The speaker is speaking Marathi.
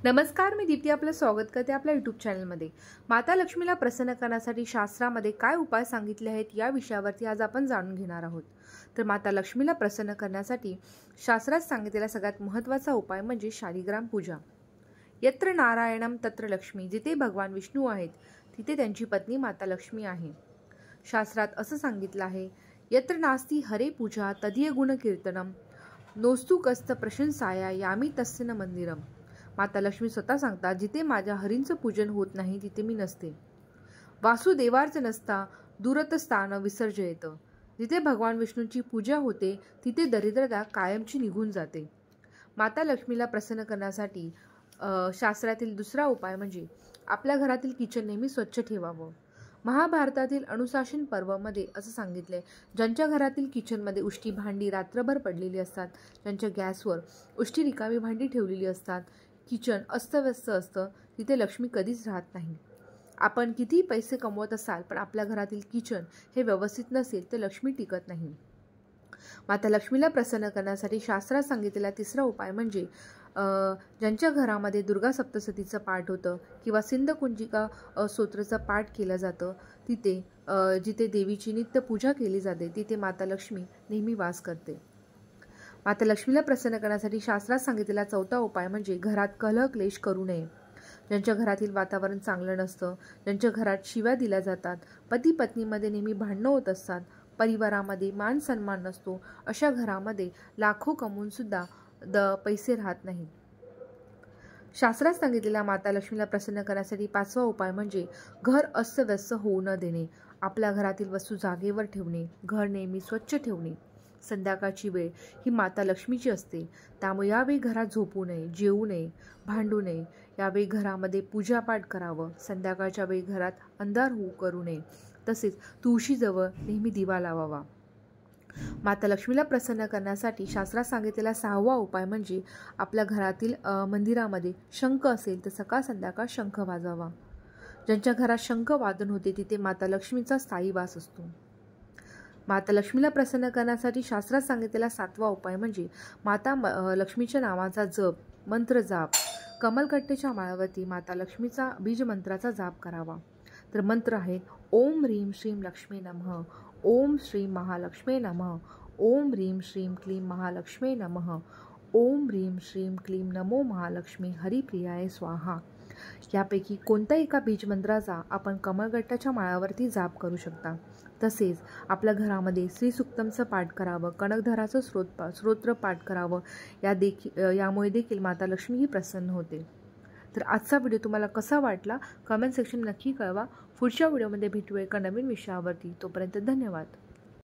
नमस्कार, मी दीप्ती आपलं स्वागत करते आपल्या यूट्यूब चॅनलमध्ये। माता लक्ष्मीला प्रसन्न करण्यासाठी शास्त्रामध्ये काय उपाय सांगितले आहेत या विषयावरती आज आपण जाणून घेणार आहोत। तर माता लक्ष्मीला प्रसन्न करण्यासाठी शास्त्रात सांगितलेला सगळ्यात महत्त्वाचा उपाय म्हणजे शालिग्राम पूजा। यत्र नारायणम तत्र लक्ष्मी, जिथे भगवान विष्णू आहेत तिथे त्यांची पत्नी माता लक्ष्मी आहे। शास्त्रात असं सांगितलं आहे, यत्र नास्ति हरे पूजा तदीय गुण कीर्तनम नोस्तु कस्त प्रशंसाया यामी तस्य न मंदिरम। माता लक्ष्मी स्वतः सांगतात, जिथे माझ्या हरींचं पूजन होत नाही तिथे मी नसते। वासुदेवार्च नसता दूरतस्थान विसर्जयेत। जिथे भगवान विष्णूंची पूजा होते तिथे दरिद्रता कायमची निघून जाते। माता लक्ष्मीला प्रसन्न करण्यासाठी शास्त्रातील दुसरा उपाय म्हणजे आपल्या घरातील किचन नेहमी स्वच्छ ठेवावं। महाभारतातील अनुशासन पर्वामध्ये असं सांगितलंय, ज्यांच्या घरातील किचनमध्ये उष्टी भांडी रात्रभर पडलेली असतात, ज्यांच्या गॅसवर उष्टी रिकामी भांडी ठेवलेली असतात, किचन अस्तव्यस्त असतं, तिथे लक्ष्मी कधीच राहत नाही। आपण किती पैसे कमवत असाल पण आपल्या घरातील किचन हे व्यवस्थित नसेल तर लक्ष्मी टिकत नाही। माता लक्ष्मीला प्रसन्न करण्यासाठी शास्त्रात सांगितलेला तिसरा उपाय म्हणजे ज्यांच्या घरामध्ये दुर्गा सप्तशतीचं पाठ होतं किंवा सिंधकुंजिका स्तोत्राचं पाठ केलं जातं, तिथे जिथे देवीची नित्य पूजा केली जाते तिथे माता लक्ष्मी नेहमी वास करते। माता लक्ष्मीला प्रसन्न करण्यासाठी शास्त्रात सांगितलेला चौथा उपाय म्हणजे घरात कलह क्लेश करू नये। ज्यांच्या घरातील वातावरण चांगलं नसतं, ज्यांच्या घरात शिव्या दिल्या जातात, पती पत्नीमध्ये नेहमी भांडणं होत असतात, परिवारामध्ये मान सन्मान नसतो, अशा घरामध्ये लाखो कमवून सुद्धा पैसे राहत नाही। शास्त्रात सांगितलेला माता लक्ष्मीला प्रसन्न करण्यासाठी पाचवा उपाय म्हणजे घर अस्तव्यस्त होऊ न देणे। आपल्या घरातील वस्तू जागेवर ठेवणे, घर नेहमी स्वच्छ ठेवणे। संध्याकाळची वेळ ही माता लक्ष्मीची असते, त्यामुळे यावेळी घरात झोपू नये, जेवू नये, भांडू नये। यावेळी घरामध्ये पूजापाठ करावं। संध्याकाळच्या वेळी घरात अंधार होऊ करू नये। तसेच तुळशीजवळ नेहमी दिवा लावावा। माता लक्ष्मीला प्रसन्न करण्यासाठी शास्त्रात सांगितलेला सहावा उपाय म्हणजे आपल्या घरातील मंदिरामध्ये शंख असेल तर सकाळ संध्याकाळ शंख वाजवावा। ज्यांच्या घरात शंख वादन होते तिथे माता लक्ष्मीचा स्थायी वास असतो। माता लक्ष्मीला प्रसन्न करण्यासाठी शास्त्रात सांगितलेला सातवा उपाय म्हणजे माता लक्ष्मीच्या नावाचा जप, मंत्र जाप। कमलकट्टेच्या माळावरती माता लक्ष्मीचा बीज मंत्राचा जाप करावा। तर मंत्र आहे, ओम ह्रीं श्रीं लक्ष्मी नमः, ओम श्रीं महालक्ष्मी नमः, ओम ह्रीं श्रीं क्लीं महालक्ष्मी नमः, ओम ह्रीं श्रीं क्लीं नमो महालक्ष्मी हरिप्रियाय स्वाहा। यापैकी कोणत्याही एका बीजमंत्राचा आपण कमलगट्टाच्या माळावरती जाप करू शकता। तसेच आपल्या घरामध्ये श्रीसुक्तमचं पाठ करावं, कणकधराचं स्तोत्र पाठ करावं। यामुळे देखील माता लक्ष्मी ही प्रसन्न होते। तर आजचा व्हिडिओ तुम्हाला कसा वाटला कमेंट सेक्शन नक्की कळवा। पुढच्या व्हिडिओमध्ये भेटूया एका नवीन विषयावरती। तोपर्यंत धन्यवाद।